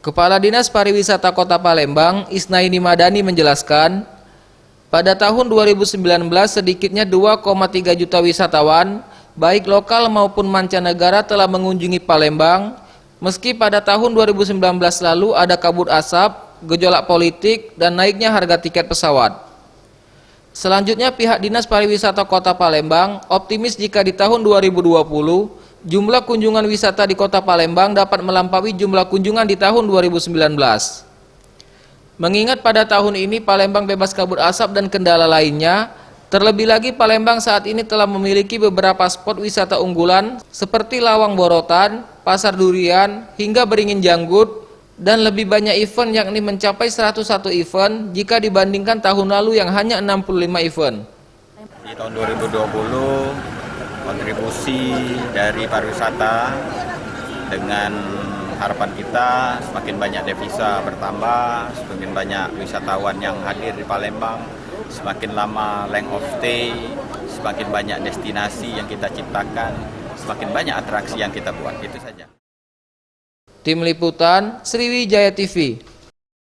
Kepala Dinas Pariwisata Kota Palembang, Isnaini Madani menjelaskan, pada tahun 2019 sedikitnya 2,3 juta wisatawan, baik lokal maupun mancanegara telah mengunjungi Palembang, meski pada tahun 2019 lalu ada kabut asap, gejolak politik, dan naiknya harga tiket pesawat. Selanjutnya pihak Dinas Pariwisata Kota Palembang optimis jika di tahun 2020, jumlah kunjungan wisata di Kota Palembang dapat melampaui jumlah kunjungan di tahun 2019. Mengingat pada tahun ini Palembang bebas kabut asap dan kendala lainnya, terlebih lagi Palembang saat ini telah memiliki beberapa spot wisata unggulan seperti Lawang Borotan, Pasar Durian, hingga Beringin Janggut, dan lebih banyak event yakni mencapai 101 event jika dibandingkan tahun lalu yang hanya 65 event. Di tahun 2020, kontribusi dari pariwisata dengan harapan kita semakin banyak devisa bertambah, semakin banyak wisatawan yang hadir di Palembang, semakin lama length of stay, semakin banyak destinasi yang kita ciptakan, semakin banyak atraksi yang kita buat. Itu saja. Tim Liputan Sriwijaya TV.